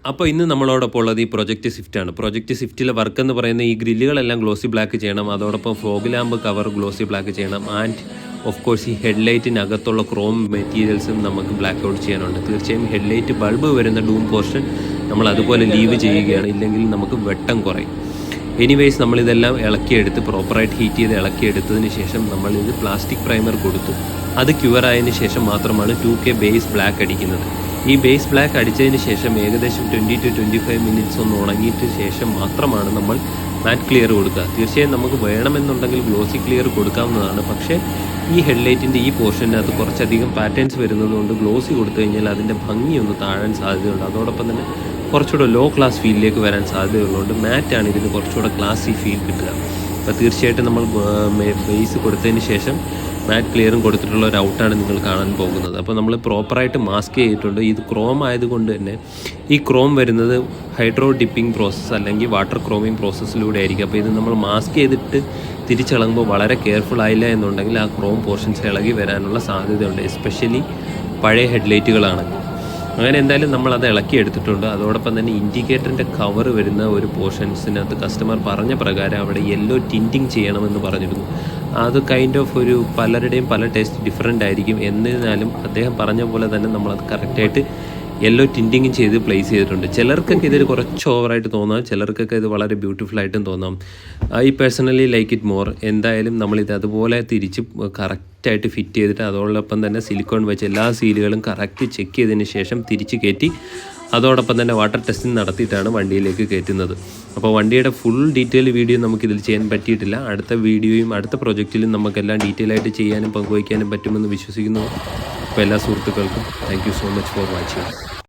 അപ്പോൾ ഇന്ന് നമ്മളോടൊപ്പം ഉള്ളത് ഈ പ്രൊജക്റ്റ് സ്വിഫ്റ്റാണ്. പ്രൊജക്റ്റ് സ്വിഫ്റ്റിലെ വർക്ക് എന്ന് പറയുന്നത് ഈ ഗ്രില്ലുകളെല്ലാം ഗ്ലോസി ബ്ലാക്ക് ചെയ്യണം, അതോടൊപ്പം fog lamp cover glossy black ചെയ്യണം, ആൻഡ് ഓഫ് കോഴ്സ് ഈ ഹെഡ്ലൈറ്റിനകത്തുള്ള ക്രോം മെറ്റീരിയൽസും നമുക്ക് ബ്ലാക്ക് ഔട്ട് ചെയ്യാനുണ്ട്. തീർച്ചയായും ഹെഡ്ലൈറ്റ് ബൾബ് വരുന്ന ഡൂം പോർഷൻ നമ്മൾ അതുപോലെ ലീവ് ചെയ്യുകയാണ്, ഇല്ലെങ്കിൽ നമുക്ക് വെട്ടം കുറയും. എനിവേയ്സ് നമ്മളിതെല്ലാം ഇളക്കിയെടുത്ത് പ്രോപ്പറായിട്ട് ഹീറ്റ് ചെയ്ത് ഇളക്കിയെടുത്തതിന് ശേഷം നമ്മളിത് പ്ലാസ്റ്റിക് പ്രൈമർ കൊടുത്തു. അത് ക്യൂർ ആയതിനു ശേഷം മാത്രമാണ് 2K ബേസ് ബ്ലാക്ക് അടിക്കുന്നത്. ഈ ബേസ് ബ്ലാക്ക് അടിച്ചതിന് ശേഷം ഏകദേശം 20 to 25 മിനിറ്റ്സ് ഒന്ന് ഉണങ്ങിയിട്ട് ശേഷം മാത്രമാണ് നമ്മൾ മാറ്റ് ക്ലിയർ കൊടുക്കുക. തീർച്ചയായും നമുക്ക് വേണമെന്നുണ്ടെങ്കിൽ ഗ്ലോസി ക്ലിയർ കൊടുക്കാവുന്നതാണ്. പക്ഷേ ഈ ഹെഡ്ലൈറ്റിൻ്റെ ഈ പോർഷനകത്ത് കുറച്ചധികം പാറ്റേൺസ് വരുന്നതുകൊണ്ട് ഗ്ലോസി കൊടുത്തു കഴിഞ്ഞാൽ അതിൻ്റെ ഭംഗിയൊന്ന് താഴാൻ സാധ്യതയുണ്ട്. അതോടൊപ്പം തന്നെ കുറച്ചുകൂടെ ലോ ക്ലാസ് ഫീലിലേക്ക് വരാൻ സാധ്യതയുള്ളതുകൊണ്ട് മാറ്റാണ് ഇതിന് കുറച്ചുകൂടെ ക്ലാസി ഫീൽ കിട്ടുക. അപ്പോൾ തീർച്ചയായിട്ടും നമ്മൾ ബേസ് കൊടുത്തതിന് ശേഷം മാറ്റ് ക്ലിയറും കൊടുത്തിട്ടുള്ള ഒരു ഔട്ടാണ് നിങ്ങൾ കാണാൻ പോകുന്നത്. അപ്പോൾ നമ്മൾ പ്രോപ്പറായിട്ട് മാസ്ക് ചെയ്തിട്ടുണ്ട്. ഇത് ക്രോം ആയതുകൊണ്ട് തന്നെ ഈ ക്രോം വരുന്നത് ഹൈഡ്രോ ഡിപ്പിംഗ് പ്രോസസ്സ് അല്ലെങ്കിൽ വാട്ടർ ക്രോമിംഗ് പ്രോസസ്സിലൂടെ ആയിരിക്കും. അപ്പോൾ ഇത് നമ്മൾ മാസ്ക് ചെയ്തിട്ട് തിരിച്ചിളങ്ങുമ്പോൾ വളരെ കെയർഫുൾ ആയില്ല എന്നുണ്ടെങ്കിൽ ആ ക്രോം പോർഷൻസ് ഇളകി വരാനുള്ള സാധ്യതയുണ്ട്, എസ്പെഷ്യലി പഴയ ഹെഡ്ലൈറ്റുകളാണെങ്കിൽ. അങ്ങനെ എന്തായാലും നമ്മളത് ഇളക്കിയെടുത്തിട്ടുണ്ട്. അതോടൊപ്പം തന്നെ ഇൻഡിക്കേറ്ററിൻ്റെ കവർ വരുന്ന ഒരു പോർഷൻസിനകത്ത് കസ്റ്റമർ പറഞ്ഞ പ്രകാരം അവിടെ യെല്ലോ ടിൻറ്റിങ് ചെയ്യണമെന്ന് പറഞ്ഞിരുന്നു. അത് കൈൻഡ് ഓഫ് ഒരു പലരുടെയും പല ടേസ്റ്റ് ഡിഫറെൻ്റ് ആയിരിക്കും. എന്നിരുന്നാലും അദ്ദേഹം പറഞ്ഞ പോലെ തന്നെ നമ്മളത് കറക്റ്റായിട്ട് യെല്ലോ ടിൻറ്റിങ് ചെയ്ത് പ്ലേസ് ചെയ്തിട്ടുണ്ട്. ചിലർക്കൊക്കെ ഇതിൽ കുറച്ച് ഓവറായിട്ട് തോന്നാം, ചിലർക്കൊക്കെ ഇത് വളരെ ബ്യൂട്ടിഫുൾ ആയിട്ടും തോന്നാം. I personally like it more. എന്തായാലും നമ്മളിത് അതുപോലെ തിരിച്ച് കറക്റ്റായിട്ട് ഫിറ്റ് ചെയ്തിട്ട് അതോടൊപ്പം തന്നെ സിലിക്കോൺ വെച്ച് എല്ലാ സീലുകളും കറക്റ്റ് ചെക്ക് ചെയ്തതിന് ശേഷം തിരിച്ച് കയറ്റി അതോടൊപ്പം തന്നെ വാട്ടർ ടെസ്റ്റിംഗ് നടത്തിയിട്ടാണ് വണ്ടിയിലേക്ക് കയറ്റുന്നത്. അപ്പോൾ വണ്ടിയുടെ ഫുൾ ഡീറ്റെയിൽ വീഡിയോ നമുക്കിതിൽ ചെയ്യാൻ പറ്റിയിട്ടില്ല. അടുത്ത വീഡിയോയും അടുത്ത പ്രൊജക്റ്റിലും നമുക്കെല്ലാം ഡീറ്റെയിൽ ആയിട്ട് ചെയ്യാനും പങ്കുവയ്ക്കാനും പറ്റുമെന്ന് വിശ്വസിക്കുന്നു. അപ്പോൾ എല്ലാ സുഹൃത്തുക്കൾക്കും thank you so much for watching.